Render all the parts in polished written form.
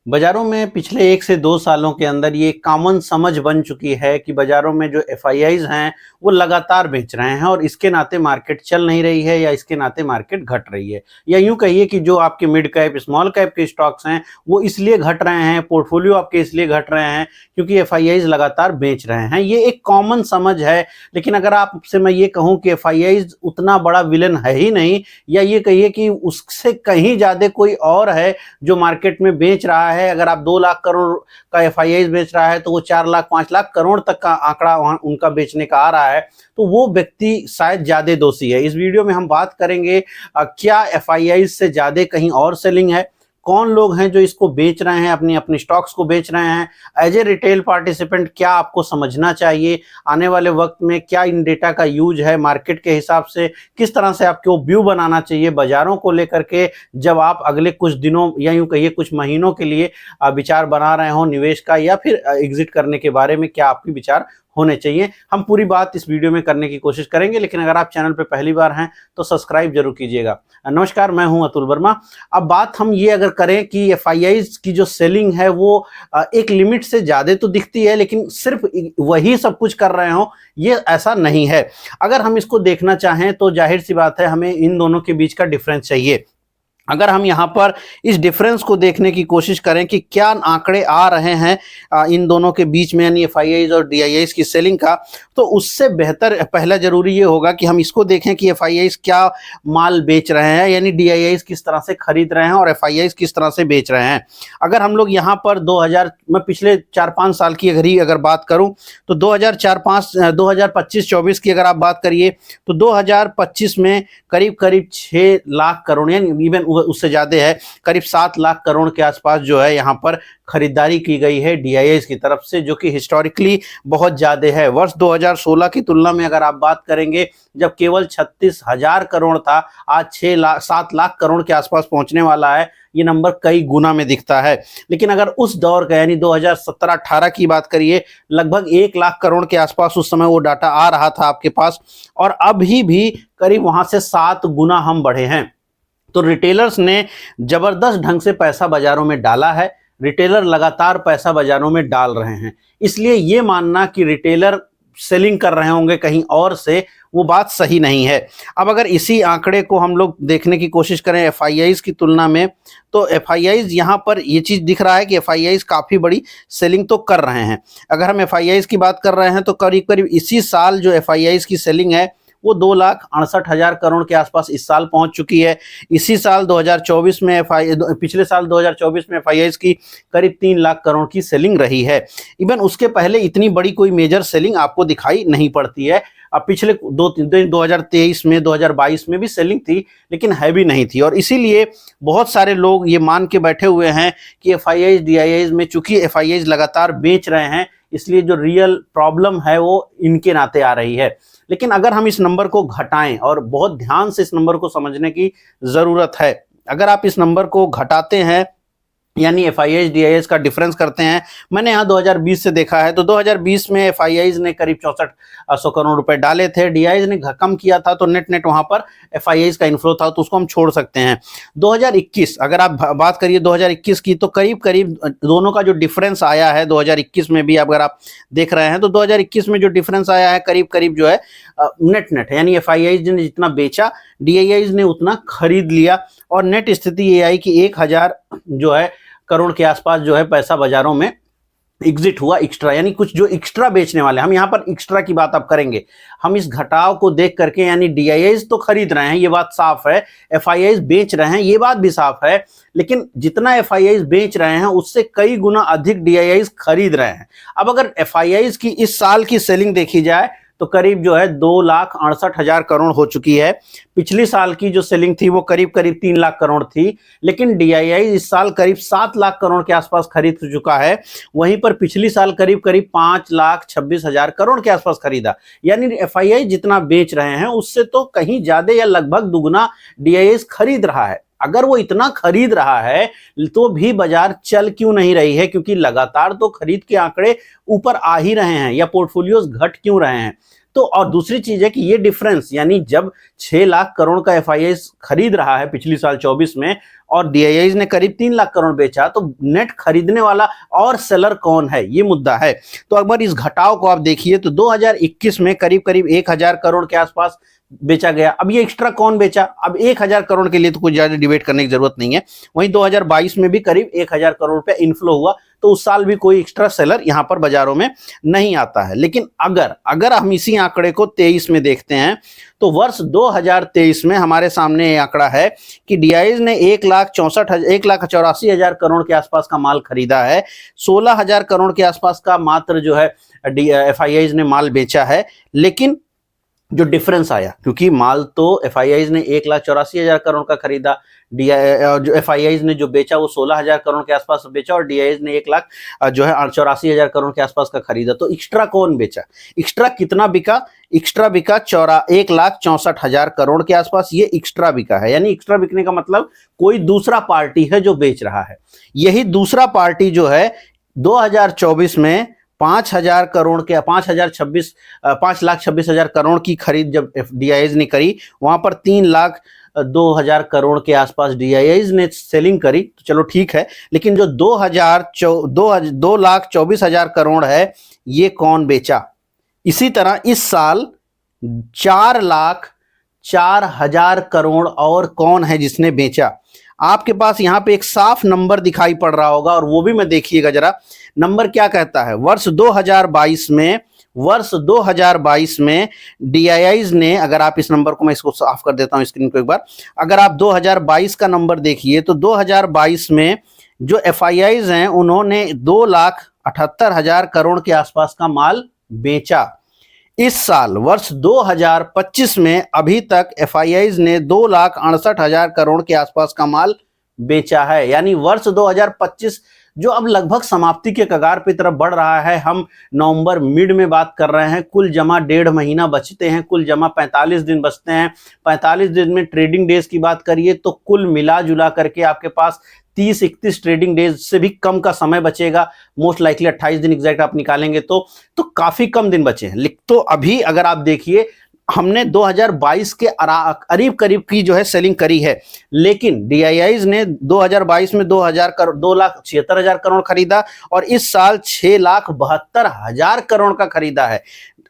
बाजारों में पिछले 1 से 2 सालों के अंदर ये कॉमन समझ बन चुकी है कि बाजारों में जो एफआईआईज हैं वो लगातार बेच रहे हैं और इसके नाते मार्केट चल नहीं रही है या इसके नाते मार्केट घट रही है, या यूं कहिए कि जो आपके मिड कैप स्मॉल कैप के स्टॉक्स हैं वो इसलिए घट रहे हैं, पोर्टफोलियो आपके इसलिए घट रहे हैं क्योंकि एफआईआईज लगातार बेच रहे हैं। ये एक कॉमन समझ है। लेकिन अगर आपसे मैं ये कहूं कि एफआईआईज उतना बड़ा विलन है ही नहीं, या ये कहिए कि उससे कहीं ज्यादा कोई और है जो मार्केट में बेच रहा है। अगर आप 2 लाख करोड़ का एफआईआई बेच रहा है तो वो 4 लाख 5 लाख करोड़ तक का आंकड़ा वहां उनका बेचने का आ रहा है, तो वो व्यक्ति शायद ज्यादा दोषी है। इस वीडियो में हम बात करेंगे क्या एफआईआई से ज्यादा कहीं और सेलिंग है, कौन लोग हैं जो इसको बेच रहे हैं, अपनी अपनी स्टॉक्स को बेच रहे हैं। एज ए रिटेल पार्टिसिपेंट क्या आपको समझना चाहिए, आने वाले वक्त में क्या इन डेटा का यूज है, मार्केट के हिसाब से किस तरह से आपको व्यू बनाना चाहिए बाजारों को लेकर के, जब आप अगले कुछ दिनों या यूं कहिए कुछ महीनों के लिए विचार बना रहे हो निवेश का, या फिर एग्जिट करने के बारे में क्या आपके विचार होने चाहिए। हम पूरी बात इस वीडियो में करने की कोशिश करेंगे, लेकिन अगर आप चैनल पर पहली बार हैं तो सब्सक्राइब जरूर कीजिएगा। नमस्कार, मैं हूं अतुल वर्मा। अब बात हम ये अगर करें कि एफआईआईज की जो सेलिंग है वो एक लिमिट से ज्यादा तो दिखती है, लेकिन सिर्फ वही सब कुछ कर रहे हो ये ऐसा नहीं है। अगर हम इसको देखना चाहें तो जाहिर सी बात है हमें इन दोनों के बीच का डिफरेंस चाहिए। अगर हम यहाँ पर इस डिफरेंस को देखने की कोशिश करें कि क्या आंकड़े आ रहे हैं इन दोनों के बीच में, यानी एफआईआईज और डीआईआईज की सेलिंग का, तो उससे बेहतर पहला जरूरी ये होगा कि हम इसको देखें कि एफआईआईज क्या माल बेच रहे हैं, यानी डीआईआईज किस तरह से खरीद रहे हैं और एफआईआईज किस तरह से बेच रहे हैं। अगर हम लोग यहाँ पर 2000 मैं पिछले 4-5 साल की अगर बात करूं तो 2025-24 की अगर आप बात करिए तो 2025 में करीब करीब 6 लाख करोड़, यानी इवन उससे ज्यादा है, करीब 7 लाख करोड़ के आसपास जो है यहाँ पर खरीदारी की गई है डीआईआईज की तरफ से, जो कि हिस्टोरिकली बहुत ज्यादा है। वर्ष 2016 की तुलना में अगर आप बात करेंगे जब केवल 36,000 करोड़ था, आज 7 लाख करोड़ के आसपास पहुंचने वाला है। ये नंबर कई गुना में दिखता है। लेकिन अगर उस दौर का यानी 2017-18 की बात करिए, लगभग 1 लाख करोड़ के आसपास उस समय वो डाटा आ रहा था आपके पास, और अभी भी करीब वहां से 7 गुना हम बढ़े हैं। तो रिटेलर्स ने जबरदस्त ढंग से पैसा बाजारों में डाला है। रिटेलर लगातार पैसा बाजारों में डाल रहे हैं, इसलिए ये मानना कि रिटेलर सेलिंग कर रहे होंगे कहीं और से, वो बात सही नहीं है। अब अगर इसी आंकड़े को हम लोग देखने की कोशिश करें एफआईआईज की तुलना में, तो एफआईआईज यहाँ पर ये चीज दिख रहा है कि एफआईआईज काफी बड़ी सेलिंग तो कर रहे हैं। अगर हम एफआईआईज की बात कर रहे हैं तो करीब करीब इसी साल जो एफआईआईज की सेलिंग है वो 2,68,000 करोड़ के आसपास इस साल पहुंच चुकी है। इसी साल 2024 में पिछले साल 2024 में एफआईआईज की करीब 3 लाख करोड़ की सेलिंग रही है। इवन उसके पहले इतनी बड़ी कोई मेजर सेलिंग आपको दिखाई नहीं पड़ती है। अब पिछले 2023 में 2022 में भी सेलिंग थी, लेकिन हैवी नहीं थी, और इसीलिए बहुत सारे लोग ये मान के बैठे हुए हैं कि एफआईआईज डीआईआईज में चूंकि एफआईआईज लगातार बेच रहे हैं इसलिए जो रियल प्रॉब्लम है वो इनके नाते आ रही है। लेकिन अगर हम इस नंबर को घटाएं, और बहुत ध्यान से इस नंबर को समझने की जरूरत है, अगर आप इस नंबर को घटाते हैं यानी एफआईआईज डीआईआईज का डिफरेंस करते हैं, मैंने यहाँ 2020 से देखा है तो 2020 में एफआईआईज ने करीब 6400 करोड़ रुपए डाले थे, डीआईआईज ने कम किया था, तो नेट वहां पर एफआईआईज का इन्फ्लो था, तो उसको हम छोड़ सकते हैं। 2021 अगर आप बात करिए 2021 की, तो करीब करीब दोनों का जो डिफरेंस आया है 2021 में भी अगर आप देख रहे हैं तो 2021 में जो डिफरेंस आया है करीब करीब जो है नेट यानी एफआईआईज ने जितना बेचा डीआईआईज ने उतना खरीद लिया, और नेट स्थिति ये आई कि 1,000 जो है करोड़ के आसपास जो है पैसा बाजारों में एग्जिट हुआ एक्स्ट्रा, यानी कुछ जो एक्स्ट्रा बेचने वाले, हम यहां पर एक्स्ट्रा की बात अब करेंगे। हम इस घटाव को देख करके, यानी डीआईआईज तो खरीद रहे हैं ये बात साफ है, एफआईआईज बेच रहे हैं ये बात भी साफ है, लेकिन जितना एफआईआईज बेच रहे हैं उससे कई गुना अधिक डीआईआईज खरीद रहे हैं। अब अगर एफआईआईज की इस साल की सेलिंग देखी जाए तो करीब जो है 2,68,000 करोड़ हो चुकी है। पिछली साल की जो सेलिंग थी वो करीब करीब 3 लाख करोड़ थी, लेकिन डीआईआई इस साल करीब 7 लाख करोड़ के आसपास खरीद चुका है। वहीं पर पिछली साल करीब करीब 5,26,000 करोड़ के आसपास खरीदा, यानी एफआईआई जितना बेच रहे हैं उससे तो कहीं ज्यादा या लगभग दुगना डीआईआई खरीद रहा है। अगर वो इतना खरीद रहा है तो भी बाजार चल क्यों नहीं रही है, क्योंकि लगातार तो खरीद के आंकड़े ऊपर आ ही रहे हैं, या पोर्टफोलियोज घट क्यों रहे हैं। तो और दूसरी चीज है कि ये डिफरेंस, यानी जब 6 लाख करोड़ का एफआईआईज खरीद रहा है पिछली साल 24 में और डीआईआईज ने करीब 3 लाख करोड़ बेचा, तो नेट खरीदने वाला और सेलर कौन है, ये मुद्दा है। तो अगर इस घटाव को आप देखिए तो 2021 में करीब करीब 1000 करोड़ के आसपास बेचा गया। अब ये एक्स्ट्रा कौन बेचा, अब 1000 करोड़ के लिए तो कुछ ज्यादा डिबेट करने की जरूरत नहीं है। वहीं 2022 में भी करीब 1000 करोड़ रुपया इनफ्लो हुआ, तो उस साल भी कोई एक्स्ट्रा सेलर यहां पर बाजारों में नहीं आता है। लेकिन अगर हम इसी आंकड़े को 23 में देखते हैं तो वर्ष 2023 में हमारे सामने ये आंकड़ा है कि डीआईआईज ने 1,84,000 करोड़ के आसपास का माल खरीदा है, 16,000 करोड़ के आसपास का मात्र जो है एफआईआईज ने माल बेचा है। लेकिन जो डिफरेंस आया, क्योंकि माल तो एफआईआईज ने 1,84,000 करोड़ का खरीदा, जो एफआईआईज ने जो बेचा वो 16,000 करोड़ के आसपास बेचा और डीआईआईज ने 1,84,000 करोड़ के आसपास का खरीदा। तो एक्स्ट्रा कौन बेचा, एक्स्ट्रा कितना बिका, एक्स्ट्रा बिका 1,64,000 करोड़ के आसपास ये एक्स्ट्रा बिका है। यानी एक्स्ट्रा बिकने का मतलब कोई दूसरा पार्टी है जो बेच रहा है। यही दूसरा पार्टी जो है 2024 में 5,000 करोड़ के 5,26,000 करोड़ की खरीद जब डीआईआईज ने करी, वहां पर 3,02,000 करोड़ के आसपास डीआईआईज ने सेलिंग करी, तो चलो ठीक है। लेकिन जो 2,24,000 करोड़ है ये कौन बेचा। इसी तरह इस साल 4,04,000 करोड़ और कौन है जिसने बेचा। आपके पास यहां पे एक साफ नंबर दिखाई पड़ रहा होगा और वो भी मैं देखिएगा जरा, नंबर क्या कहता है। वर्ष 2022 में डीआईआईज ने, अगर आप इस नंबर को, मैं इसको साफ कर देता हूं स्क्रीन को एक बार, अगर आप 2022 का नंबर देखिए तो 2022 में जो एफआईआईज हैं उन्होंने 2,78,000 करोड़ के आसपास का माल बेचा। इस साल वर्ष 2025 में अभी तक एफआईआईज ने 2,68,000 करोड़ के आसपास का माल बेचा है। यानी वर्ष 2025 जो अब लगभग समाप्ति के कगार पे तरफ बढ़ रहा है, हम नवंबर मिड में बात कर रहे हैं, कुल जमा 1.5 महीना बचते हैं, कुल जमा 45 दिन बचते हैं। 45 दिन में ट्रेडिंग डेज की बात करिए तो कुल मिला जुला करके आपके पास 30-31 ट्रेडिंग डेज से भी कम का समय बचेगा। मोस्ट लाइकली 28 दिन एग्जैक्ट आप निकालेंगे तो काफी कम दिन बचे हैं। तो अभी अगर आप देखिए हमने 2022 के करीब करीब की जो है सेलिंग करी है, लेकिन डीआईआईज ने 2022 में 2,76,000 करोड़ खरीदा और इस साल 6,72,000 करोड़ का खरीदा है।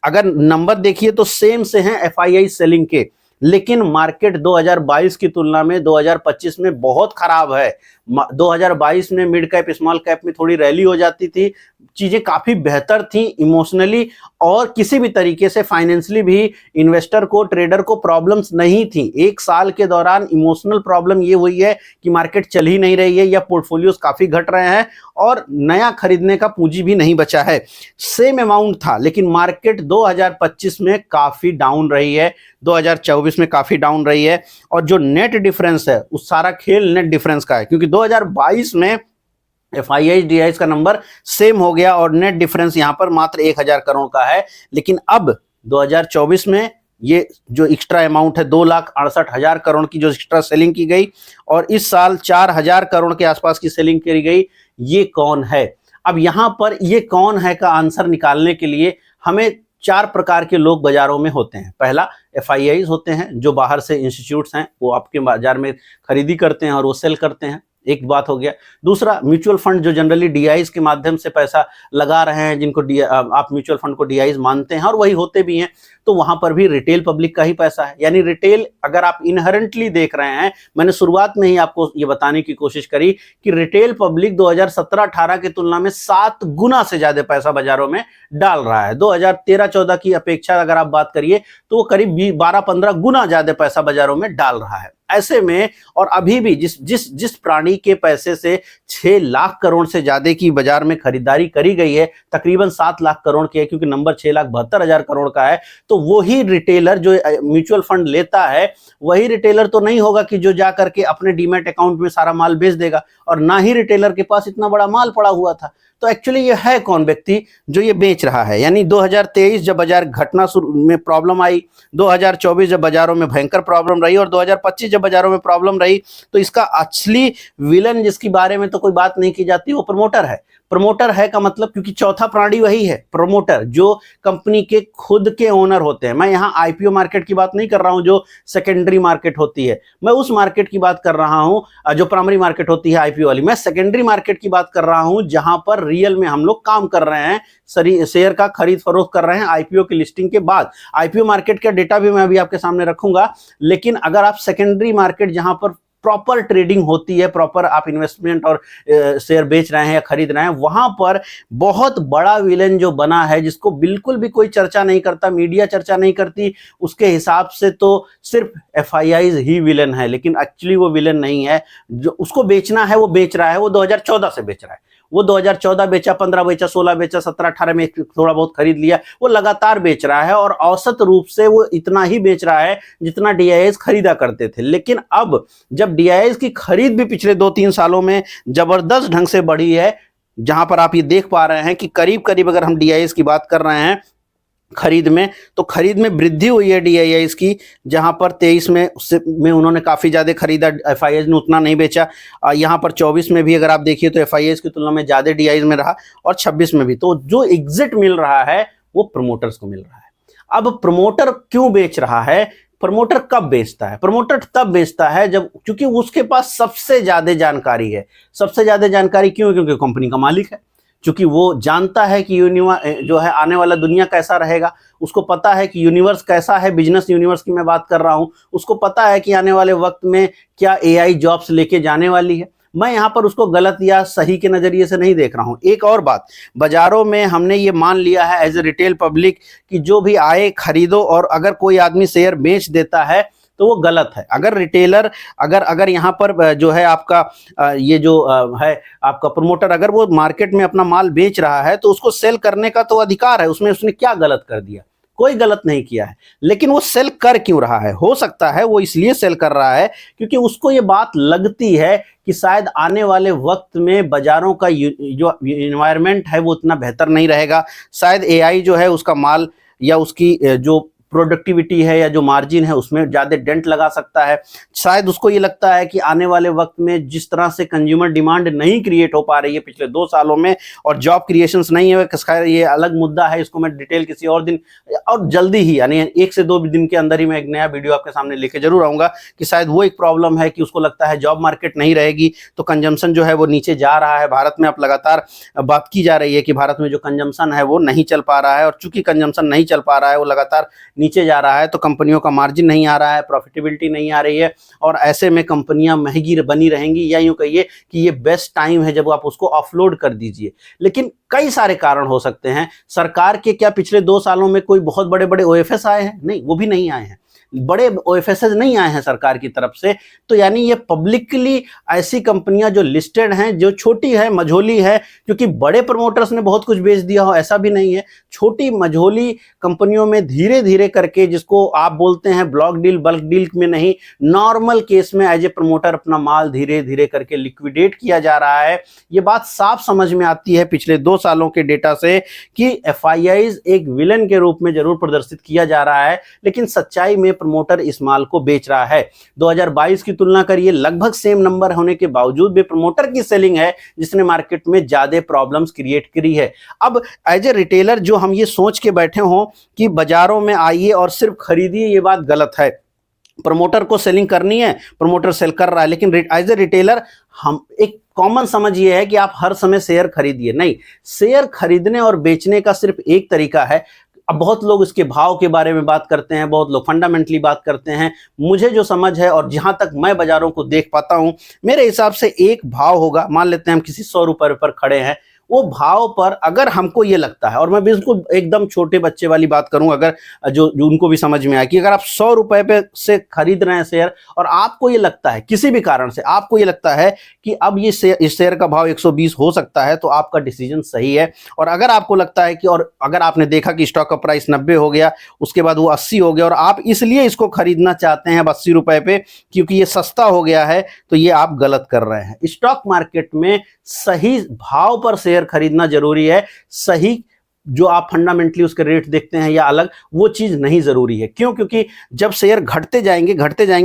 अगर नंबर देखिए तो सेम से हैं एफआईआई सेलिंग के, लेकिन मार्केट 2022 की तुलना में 2025 में बहुत खराब है। 2022 में मिड कैप स्मॉल कैप में थोड़ी रैली हो जाती थी, चीजें काफी बेहतर थी इमोशनली और किसी भी तरीके से फाइनेंशियली भी इन्वेस्टर को, ट्रेडर को प्रॉब्लम्स नहीं थी। एक साल के दौरान इमोशनल प्रॉब्लम ये हुई है कि मार्केट चल ही नहीं रही है या पोर्टफोलियोज काफी घट रहे हैं और नया खरीदने का पूंजी भी नहीं बचा है। सेम अमाउंट था, लेकिन मार्केट 2025 में काफी डाउन रही है, 2024 में काफी डाउन रही है। और जो नेट डिफरेंस है उस सारा खेल नेट डिफरेंस का है, क्योंकि 2022 में एफआईआई डीआईआईज का नंबर सेम हो गया और नेट डिफरेंस यहां पर मात्र 1,000 करोड़ का है। लेकिन अब 2024 में ये जो एक्स्ट्रा अमाउंट है 2,68,000 करोड़ की जो एक्स्ट्रा सेलिंग की गई और इस साल 4,000 करोड़ के आसपास की सेलिंग करी गई, ये कौन है। अब यहां पर ये कौन है का आंसर निकालने के लिए हमें 4 प्रकार के लोग बाजारों में होते हैं। पहला एफआईआईज होते हैं, जो बाहर से इंस्टीट्यूट्स हैं, वो आपके बाजार में खरीदी करते हैं और वो सेल करते हैं, एक बात हो गया। दूसरा म्यूचुअल फंड जो जनरली डीआईआईज के माध्यम से पैसा लगा रहे हैं, जिनको आप म्यूचुअल फंड को डीआईआईज मानते हैं और वही होते भी हैं, तो वहां पर भी रिटेल पब्लिक का ही पैसा है। यानी रिटेल अगर आप इनहेरेंटली देख रहे हैं, मैंने शुरुआत में ही आपको ये बताने की कोशिश करी कि रिटेल पब्लिक 2017-18 की तुलना में 7 गुना से ज्यादा पैसा बाजारों में डाल रहा है। 2013-14 की अपेक्षा अगर आप बात करिए तो वो करीब 12-15 गुना ज्यादा पैसा बाजारों में डाल रहा है। ऐसे में और अभी भी जिस प्राणी के पैसे से 6 लाख करोड़ से ज्यादा की बाजार में खरीदारी करी गई है, तकरीबन 7 लाख करोड़ की है, क्योंकि नंबर 6,72,000 करोड़ का है, तो वही रिटेलर जो म्यूचुअल फंड लेता है, वही रिटेलर तो नहीं होगा कि जो जा करके अपने डीमैट अकाउंट में सारा माल बेच देगा, और ना ही रिटेलर के पास इतना बड़ा माल पड़ा हुआ था। तो एक्चुअली ये है कौन व्यक्ति जो ये बेच रहा है। यानी 2023 जब बाजार घटना में प्रॉब्लम आई, 2024 जब बाजारों में भयंकर प्रॉब्लम रही और 2025 जब बाजारों में प्रॉब्लम रही, तो इसका असली विलन जिसकी बारे में तो कोई बात नहीं की जाती वो प्रमोटर है। प्रमोटर है का मतलब, क्योंकि चौथा प्राणी वही है प्रमोटर, जो कंपनी के खुद के ओनर होते हैं। मैं यहाँ आईपीओ मार्केट की बात नहीं कर रहा हूं जो सेकेंडरी मार्केट होती है, मैं उस मार्केट की बात कर रहा हूं जो प्राइमरी मार्केट होती है आईपीओ वाली। मैं सेकेंडरी मार्केट की बात कर रहा हूं जहां पर रियल में हम लोग काम कर रहे हैं, शेयर का खरीद फरोख्त कर रहे हैं आईपीओ की लिस्टिंग के बाद। आईपीओ मार्केट का डेटा भी मैं अभी आपके सामने रखूंगा, लेकिन अगर आप सेकेंडरी मार्केट जहां पर प्रॉपर ट्रेडिंग होती है, प्रॉपर आप इन्वेस्टमेंट और शेयर बेच रहे हैं या खरीद रहे हैं, वहां पर बहुत बड़ा विलेन जो बना है जिसको बिल्कुल भी कोई चर्चा नहीं करता, मीडिया चर्चा नहीं करती, उसके हिसाब से तो सिर्फ एफआईआईज ही विलेन है, लेकिन एक्चुअली वो विलेन नहीं है। जो उसको बेचना है वो बेच रहा है, वो 2014 से बेच रहा है। वो 2014 बेचा, 15 बेचा, 16 बेचा, 17 18 में थोड़ा बहुत खरीद लिया, वो लगातार बेच रहा है और औसत रूप से वो इतना ही बेच रहा है जितना डीआईएस खरीदा करते थे। लेकिन अब जब डीआईएस की खरीद भी पिछले 2-3 सालों में जबरदस्त ढंग से बढ़ी है, जहां पर आप ये देख पा रहे हैं कि करीब करीब अगर हम डीआईएस की बात कर रहे हैं खरीद में, तो खरीद में वृद्धि हुई है डीआईआईज की, जहां पर 23 में उससे में उन्होंने काफी ज्यादा खरीदा, एफआईआईज ने उतना नहीं बेचा। यहां पर 24 में भी अगर आप देखिए तो एफआईआईज की तुलना में ज्यादा डीआईआईज में रहा, और 26 में भी। तो जो एग्जिट मिल रहा है वो प्रमोटर्स को मिल रहा है। अब प्रमोटर क्यों बेच रहा है? प्रमोटर कब बेचता है? प्रमोटर तब बेचता है जब, क्योंकि उसके पास सबसे ज्यादा जानकारी है। सबसे ज्यादा जानकारी क्यों? क्योंकि कंपनी का मालिक है, क्योंकि वो जानता है कि जो है आने वाला दुनिया कैसा रहेगा, उसको पता है कि यूनिवर्स कैसा है, बिजनेस यूनिवर्स की मैं बात कर रहा हूं, उसको पता है कि आने वाले वक्त में क्या एआई जॉब्स लेके जाने वाली है। मैं यहाँ पर उसको गलत या सही के नजरिए से नहीं देख रहा हूँ। एक और बात, बाजारों में हमने ये मान लिया है एज ए रिटेल पब्लिक कि जो भी आए खरीदो, और अगर कोई आदमी शेयर बेच देता है तो वो गलत है। अगर रिटेलर अगर यहाँ पर जो है आपका ये जो है आपका प्रमोटर, अगर वो मार्केट में अपना माल बेच रहा है तो उसको सेल करने का तो अधिकार है, उसमें उसने क्या गलत कर दिया? कोई गलत नहीं किया है। लेकिन वो सेल कर क्यों रहा है? हो सकता है वो इसलिए सेल कर रहा है क्योंकि उसको ये बात लगती है कि शायद आने वाले वक्त में बाजारों का जो इन्वायरमेंट है वो उतना बेहतर नहीं रहेगा। शायद एआई जो है उसका माल या उसकी जो प्रोडक्टिविटी है या जो मार्जिन है उसमें ज़्यादा डेंट लगा सकता है। शायद उसको ये लगता है कि आने वाले वक्त में जिस तरह से कंज्यूमर डिमांड नहीं क्रिएट हो पा रही है पिछले 2 सालों में, और जॉब क्रिएशंस नहीं है, खैर ये अलग मुद्दा है, इसको मैं डिटेल किसी और दिन और जल्दी ही, यानी 1 से 2 दिन के अंदर ही मैं एक नया वीडियो आपके सामने लेके जरूर आऊँगा कि शायद वो एक प्रॉब्लम है कि उसको लगता है जॉब मार्केट नहीं रहेगी तो कंजम्पशन जो है वो नीचे जा रहा है। भारत में अब लगातार बात की जा रही है कि भारत में जो कंजम्पशन है वो नहीं चल पा रहा है, और चूंकि कंजम्पशन नहीं चल पा रहा है, वो लगातार नीचे जा रहा है, तो कंपनियों का मार्जिन नहीं आ रहा है, प्रॉफिटेबिलिटी नहीं आ रही है, और ऐसे में कंपनियां महंगी बनी रहेंगी, या यूं कहिए कि ये बेस्ट टाइम है जब आप उसको ऑफलोड कर दीजिए। लेकिन कई सारे कारण हो सकते हैं। सरकार के क्या पिछले 2 सालों में कोई बहुत बड़े बड़े ओएफएस आए हैं? नहीं, वो भी नहीं आए हैं, बड़े ओएफएस नहीं आए हैं सरकार की तरफ से। तो यानी ये पब्लिकली ऐसी कंपनियां जो लिस्टेड हैं, जो छोटी है, मझोली है, क्योंकि बड़े प्रमोटर्स ने बहुत कुछ बेच दिया हो ऐसा भी नहीं है, छोटी मझोली कंपनियों में धीरे धीरे करके, जिसको आप बोलते हैं ब्लॉक डील, बल्क डील में नहीं, नॉर्मल केस में एज ए प्रमोटर अपना माल धीरे धीरे करके लिक्विडेट किया जा रहा है। ये बात साफ समझ में आती है पिछले 2 सालों के डेटा से कि एफआईआईज एक विलन के रूप में जरूर प्रदर्शित किया जा रहा है, लेकिन सच्चाई में प्रमोटर इस माल को बेच रहा है। 2022 की तुलना करिए, लगभग सेम नंबर होने के बावजूद भी प्रमोटर की सेलिंग है जिसने मार्केट में ज्यादा प्रॉब्लम्स क्रिएट करी है। अब एज ए रिटेलर जो हम ये सोच के बैठे हों कि बाजारों में आइए और सिर्फ खरीदिए, ये बात गलत है। प्रमोटर को सेलिंग करनी है, प्रमोटर सेल कर रहा है, लेकिन एज ए रिटेलर हम एक कॉमन समझ ये है कि आप हर समय शेयर खरीदिए। नहीं, शेयर खरीदने और बेचने का सिर्फ एक तरीका है। अब बहुत लोग इसके भाव के बारे में बात करते हैं, बहुत लोग फंडामेंटली बात करते हैं। मुझे जो समझ है और जहां तक मैं बाजारों को देख पाता हूं, मेरे हिसाब से एक भाव होगा। मान लेते हैं हम किसी 100 रुपए पर खड़े हैं, वो भाव पर अगर हमको ये लगता है, और मैं बिल्कुल एकदम छोटे बच्चे वाली बात करूं, अगर जो उनको भी समझ में आए कि अगर आप 100 रुपए पे से खरीद रहे हैं शेयर, और आपको ये लगता है किसी भी कारण से आपको ये लगता है कि अब ये इस शेयर का भाव 120 हो सकता है, तो आपका डिसीजन सही है। और अगर आपको लगता है कि, और अगर आपने देखा कि स्टॉक का प्राइस 90 हो गया, उसके बाद वो 80 हो गया, और आप इसलिए इसको खरीदना चाहते हैं 80 रुपए पे क्योंकि ये सस्ता हो गया है, तो ये आप गलत कर रहे हैं। स्टॉक मार्केट में सही भाव पर शेयर खरीदना जरूरी है, सही जो आप फंडामेंटली उसके रेट देखते हैं या अलग, वो चीज़ नहीं ज़रूरी है। क्यों? क्योंकि जब शेयर घटते जाएंगे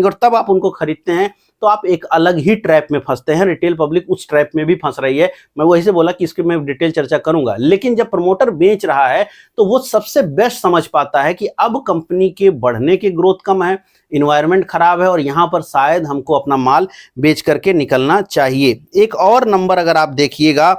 और तब आप उनको खरीदते हैं तो आप एक अलग ही ट्रैप में फंसते हैं। रिटेल पब्लिक उस ट्रैप में भी फंस रही है। मैं वही से बोला कि इसकी मैं डिटेल चर्चा करूंगा। लेकिन जब प्रमोटर बेच रहा है तो वो सबसे बेस्ट समझ पाता है कि अब कंपनी के बढ़ने के ग्रोथ कम है, इन्वायरमेंट खराब है और यहां पर शायद हमको अपना माल बेच करके निकलना चाहिए। एक और नंबर अगर आप देखिएगा,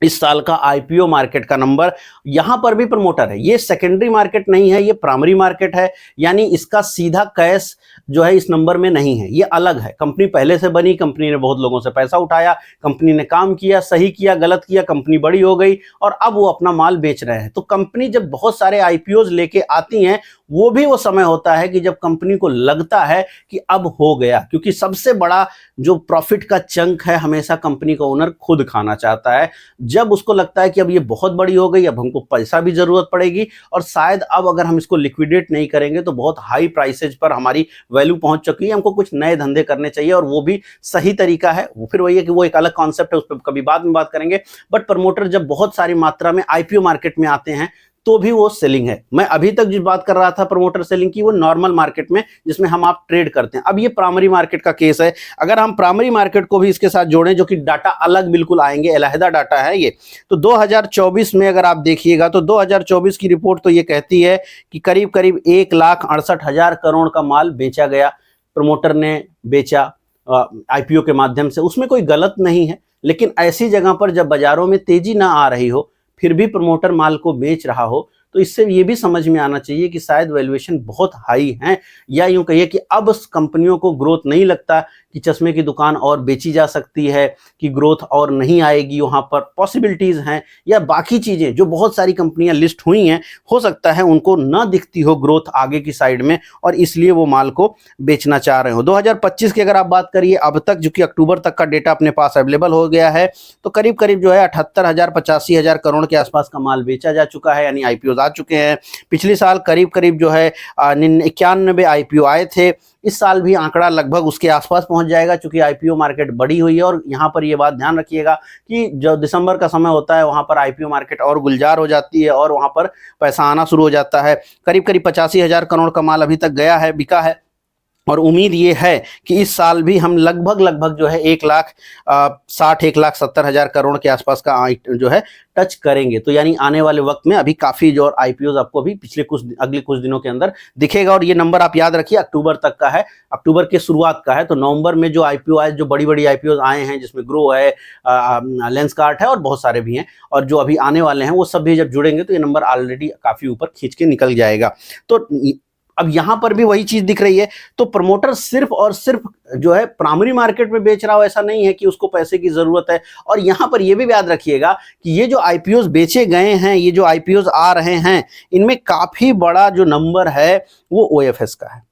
इस साल का आईपीओ मार्केट का नंबर, यहां पर भी प्रमोटर है। ये सेकेंडरी मार्केट नहीं है, ये प्राइमरी मार्केट है, यानी इसका सीधा कैश जो है इस नंबर में नहीं है, ये अलग है। कंपनी पहले से बनी, कंपनी ने बहुत लोगों से पैसा उठाया, कंपनी ने काम किया, सही किया, गलत किया, कंपनी बड़ी हो गई और अब वो अपना माल बेच रहे हैं। तो कंपनी जब बहुत सारे आईपीओज लेके आती हैं, वो भी वो समय होता है कि जब कंपनी को लगता है कि अब हो गया, क्योंकि सबसे बड़ा जो प्रॉफिट का चंक है हमेशा कंपनी का ओनर खुद खाना चाहता है। जब उसको लगता है कि अब ये बहुत बड़ी हो गई, अब हमको पैसा भी जरूरत पड़ेगी और शायद अब अगर हम इसको लिक्विडेट नहीं करेंगे तो बहुत हाई प्राइसेज पर हमारी वैल्यू पहुंच चुकी है, हमको कुछ नए धंधे करने चाहिए और वो भी सही तरीका है। वो फिर वही है कि वो एक अलग कॉन्सेप्ट है, उस पर कभी बाद में बात करेंगे। बट प्रमोटर जब बहुत सारी मात्रा में आईपीओ मार्केट में आते हैं तो भी वो सेलिंग है। मैं अभी तक जो बात कर रहा था प्रमोटर सेलिंग की, वो नॉर्मल मार्केट में जिसमें हम आप ट्रेड करते हैं। अब ये प्राइमरी मार्केट का केस है। अगर हम प्राइमरी मार्केट को भी इसके साथ जोड़ें, जो कि डाटा अलग बिल्कुल आएंगे, अलहदा डाटा है ये, तो 2024 में अगर आप देखिएगा तो 2024 की रिपोर्ट तो ये कहती है कि करीब करीब 1,68,000 करोड़ का माल बेचा गया, प्रमोटर ने बेचा आईपीओ के माध्यम से। उसमें कोई गलत नहीं है, लेकिन ऐसी जगह पर जब बाजारों में तेजी ना आ रही हो फिर भी प्रमोटर माल को बेच रहा हो, तो इससे ये भी समझ में आना चाहिए कि शायद वैल्यूएशन बहुत हाई है, या यूं कहिए कि अब कंपनियों को ग्रोथ नहीं लगता कि चश्मे की दुकान और बेची जा सकती है, कि ग्रोथ और नहीं आएगी, वहां पर पॉसिबिलिटीज हैं, या बाकी चीजें जो बहुत सारी कंपनियां लिस्ट हुई हैं, हो सकता है उनको ना दिखती हो ग्रोथ आगे की साइड में और इसलिए वो माल को बेचना चाह रहे हो। 2025 की अगर आप बात करिए, अब तक जो कि अक्टूबर तक का डेटा अपने पास अवेलेबल हो गया है, तो करीब करीब जो है 78,000 85,000 करोड़ के आसपास का माल बेचा जा चुका है, यानी आईपीओ आ चुके हैं। पिछले साल करीब करीब जो है 91 आईपीओ आए थे। इस साल भी आंकड़ा लगभग उसके आसपास पहुंच जाएगा, क्योंकि आईपीओ मार्केट बड़ी हुई है। और यहां पर ये बात ध्यान रखिएगा कि जो दिसंबर का समय होता है वहां पर आईपीओ मार्केट और गुलजार हो जाती है और वहां पर पैसा आना शुरू हो जाता है। करीब करीब 85,000 करोड़ का माल अभी तक गया है, बिका है, और उम्मीद ये है कि इस साल भी हम लगभग जो है 1,60,000 1,70,000 करोड़ के आसपास का जो है टच करेंगे। तो यानी आने वाले वक्त में अभी काफी जो आईपीओ आपको अभी अगले कुछ दिनों के अंदर दिखेगा। और ये नंबर आप याद रखिए अक्टूबर तक का है, अक्टूबर के शुरुआत का है। तो नवंबर में जो आईपीओ आए, जो बड़ी बड़ी आईपीओ आए हैं, जिसमें ग्रो है, लेंसकार्ट है और बहुत सारे भी हैं, और जो अभी आने वाले हैं वो सब भी जब जुड़ेंगे तो ये नंबर ऑलरेडी काफी ऊपर खींच के निकल जाएगा। तो अब यहां पर भी वही चीज दिख रही है। तो प्रमोटर सिर्फ और सिर्फ जो है प्राइमरी मार्केट में बेच रहा हो, ऐसा नहीं है कि उसको पैसे की जरूरत है। और यहां पर यह भी याद रखिएगा कि ये जो आईपीओ बेचे गए हैं, ये जो आईपीओ आ रहे हैं, इनमें काफी बड़ा जो नंबर है वो ओएफएस का है।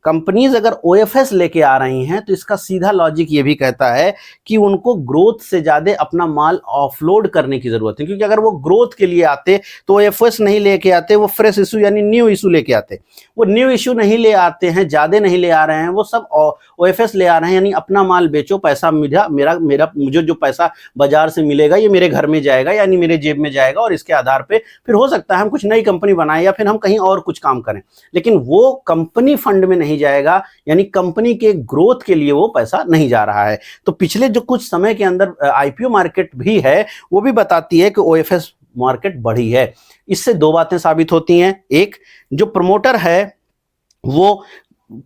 कंपनीज अगर ओएफएस लेके आ रही हैं तो इसका सीधा लॉजिक ये भी कहता है कि उनको ग्रोथ से ज्यादा अपना माल ऑफलोड करने की जरूरत है। क्योंकि अगर वो ग्रोथ के लिए आते तो ओएफएस नहीं लेके आते, वो फ्रेश इशू यानी न्यू इशू लेके आते। वो न्यू इशू नहीं ले आते हैं, ज्यादा नहीं ले आ रहे हैं, वो सब ओएफएस ले आ रहे हैं। यानी अपना माल बेचो, पैसा मेरा मुझे जो पैसा बाजार से मिलेगा ये मेरे घर में जाएगा, यानी मेरे जेब में जाएगा, और इसके आधार पे फिर हो सकता है हम कुछ नई कंपनी बनाएं या फिर हम कहीं और कुछ काम करें। लेकिन वो कंपनी फंड में नहीं जाएगा, यानी कंपनी के ग्रोथ के लिए वो पैसा नहीं जा रहा है। तो पिछले जो कुछ समय के अंदर आईपीओ मार्केट भी है, वो भी बताती है कि ओएफएस मार्केट बढ़ी है। इससे दो बातें साबित होती हैं। एक, जो प्रमोटर है वो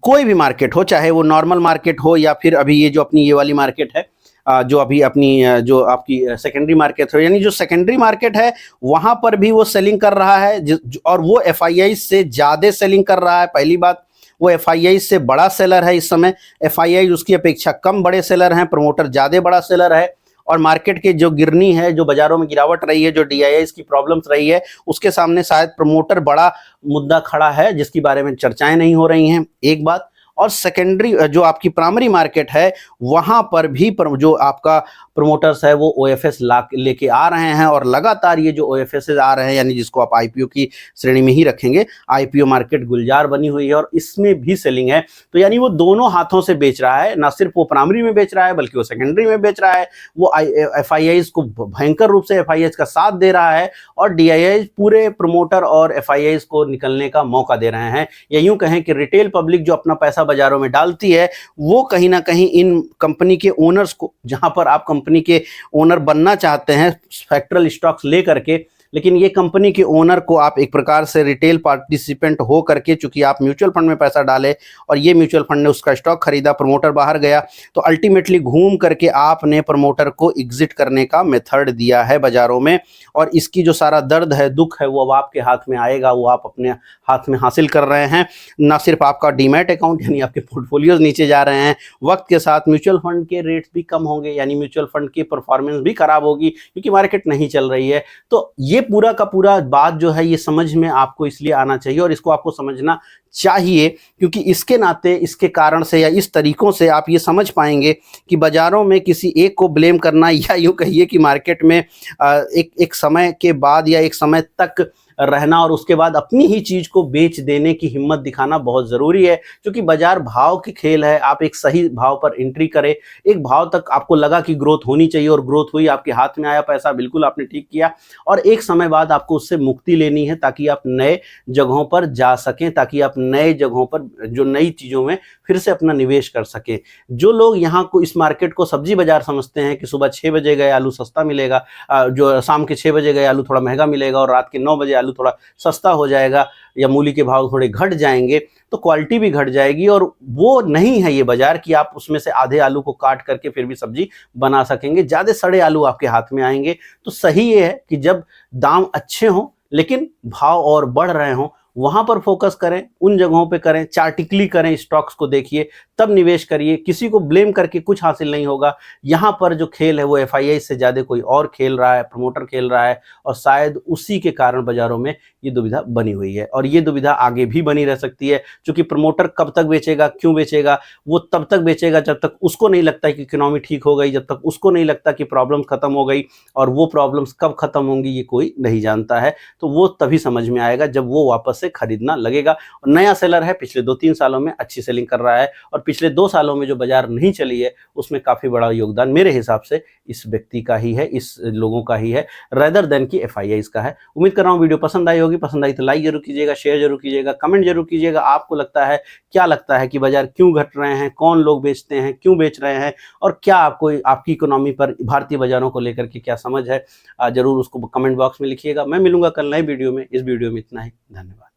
कोई भी मार्केट हो, चाहे वो नॉर्मल मार्केट हो या फिर अभी ये जो अपनी ये वाली मार्केट है, जो अभी अपनी जो आपकी सेकेंडरी मार्केट है, यानी जो सेकेंडरी मार्केट है वहां पर भी वो सेलिंग कर रहा है, और वो एफआईआई से ज्यादा सेलिंग कर रहा है। पहली बात, वो एफआईआई से बड़ा सेलर है इस समय, एफआईआई उसकी अपेक्षा कम बड़े सेलर हैं, प्रमोटर ज्यादा बड़ा सेलर है। और मार्केट के जो गिरनी है, जो बाजारों में गिरावट रही है, जो डीआईआईस की प्रॉब्लम्स रही है, उसके सामने शायद प्रमोटर बड़ा मुद्दा खड़ा है जिसके बारे में चर्चाएं नहीं हो रही हैं, एक बात। और सेकेंडरी जो आपकी प्राइमरी मार्केट है वहां पर भी जो आपका प्रोमोटर्स है वो ओएफएस लेके आ रहे हैं, और लगातार ये जो ओएफएस आ रहे हैं यानी जिसको आप आईपीओ की श्रेणी में ही रखेंगे, आईपीओ मार्केट गुलजार बनी हुई है और इसमें भी सेलिंग है। तो यानी वो दोनों हाथों से बेच रहा है, ना सिर्फ वो प्राइमरी में बेच रहा है बल्कि वो सेकेंडरी में बेच रहा है। वो एफआईआईज को भयंकर रूप से एफआईआईज का साथ दे रहा है और डीआईआईज पूरे प्रोमोटर और एफआईआईज को निकलने का मौका दे रहे हैं। या यूं कहें कि रिटेल पब्लिक जो अपना पैसा बाजारों में डालती है वो कहीं ना कहीं इन कंपनी के ओनर्स को, जहां पर आप कंपनी के ओनर बनना चाहते हैं फैक्टरल स्टॉक्स ले करके, लेकिन ये कंपनी के ओनर को आप एक प्रकार से रिटेल पार्टिसिपेंट हो करके, चूंकि आप म्यूचुअल फंड में पैसा डाले और ये म्यूचुअल फंड ने उसका स्टॉक खरीदा, प्रमोटर बाहर गया, तो अल्टीमेटली घूम करके आपने प्रमोटर को एग्जिट करने का मेथड दिया है बाजारों में। और इसकी जो सारा दर्द है, दुख है, वो अब आपके हाथ में आएगा, वो आप अपने हाथ में हासिल कर रहे हैं। ना सिर्फ आपका डीमैट अकाउंट यानी आपके पोर्टफोलियोज नीचे जा रहे हैं, वक्त के साथ म्यूचुअल फंड के रेट्स भी कम होंगे, यानी म्यूचुअल फंड की परफॉर्मेंस भी खराब होगी क्योंकि मार्केट नहीं चल रही है। तो ये पूरा का पूरा बात जो है ये समझ में आपको इसलिए आना चाहिए और इसको आपको समझना चाहिए क्योंकि इसके नाते, इसके कारण से या इस तरीकों से आप ये समझ पाएंगे कि बाजारों में किसी एक को ब्लेम करना, या यूं कहिए कि मार्केट में एक समय के बाद या एक समय तक रहना और उसके बाद अपनी ही चीज को बेच देने की हिम्मत दिखाना बहुत जरूरी है, क्योंकि बाजार भाव की खेल है। आप एक सही भाव पर एंट्री करें, एक भाव तक आपको लगा कि ग्रोथ होनी चाहिए और ग्रोथ हुई, आपके हाथ में आया पैसा, बिल्कुल आपने ठीक किया, और एक समय बाद आपको उससे मुक्ति लेनी है ताकि आप नए जगहों पर जा सकें, ताकि आप नए जगहों पर जो नई चीजों में फिर से अपना निवेश कर सकें। जो लोग यहाँ को इस मार्केट को सब्जी बाजार समझते हैं कि सुबह 6 बजे गए आलू सस्ता मिलेगा, जो शाम के 6 बजे गए आलू थोड़ा महंगा मिलेगा और रात के 9 बजे आलू थोड़ा सस्ता हो जाएगा या मूली के भाव थोड़े घट जाएंगे, तो क्वालिटी भी घट जाएगी। और वो नहीं है ये बाजार कि आप उसमें से आधे आलू को काट करके फिर भी सब्जी बना सकेंगे, ज्यादा सड़े आलू आपके हाथ में आएंगे। तो सही ये है कि जब दाम अच्छे हों लेकिन भाव और बढ़ रहे हों, वहां पर फोकस करें, उन जगहों पे करें, चार्टिकली करें, स्टॉक्स को देखिए, तब निवेश करिए। किसी को ब्लेम करके कुछ हासिल नहीं होगा। यहाँ पर जो खेल है वो एफआईआई से ज्यादा कोई और खेल रहा है, प्रमोटर खेल रहा है, और शायद उसी के कारण बाजारों में ये दुविधा बनी हुई है और ये दुविधा आगे भी बनी रह सकती है, क्योंकि प्रमोटर कब तक बेचेगा, क्यों बेचेगा? वो तब तक बेचेगा जब तक उसको नहीं लगता कि इकोनॉमी ठीक हो गई, जब तक उसको नहीं लगता कि प्रॉब्लम खत्म हो गई, और वो प्रॉब्लम्स कब खत्म होंगी ये कोई नहीं जानता है। तो वो तभी समझ में आएगा जब वो वापस से खरीदना लगेगा। और नया सेलर है, पिछले 2-3 सालों में अच्छी सेलिंग कर रहा है, और पिछले 2 सालों में जो बाजार नहीं चली है उसमें काफी बड़ा योगदान मेरे हिसाब से इस व्यक्ति का ही है, इस लोगों का ही है, रेदर देन कि एफआईआई का है। उम्मीद कर रहा हूं वीडियो पसंद आई होगी। पसंद आई तो लाइक जरूर कीजिएगा, शेयर जरूर कीजिएगा, कमेंट जरूर कीजिएगा। आपको लगता है, क्या लगता है कि बाजार क्यों घट रहे हैं, कौन लोग बेचते हैं, क्यों बेच रहे हैं, और क्या आपको आपकी इकोनॉमी पर भारतीय बाजारों को लेकर के क्या समझ है, जरूर उसको कमेंट बॉक्स में लिखिएगा। मैं मिलूंगा कल नए वीडियो में। इस वीडियो में इतना ही, धन्यवाद।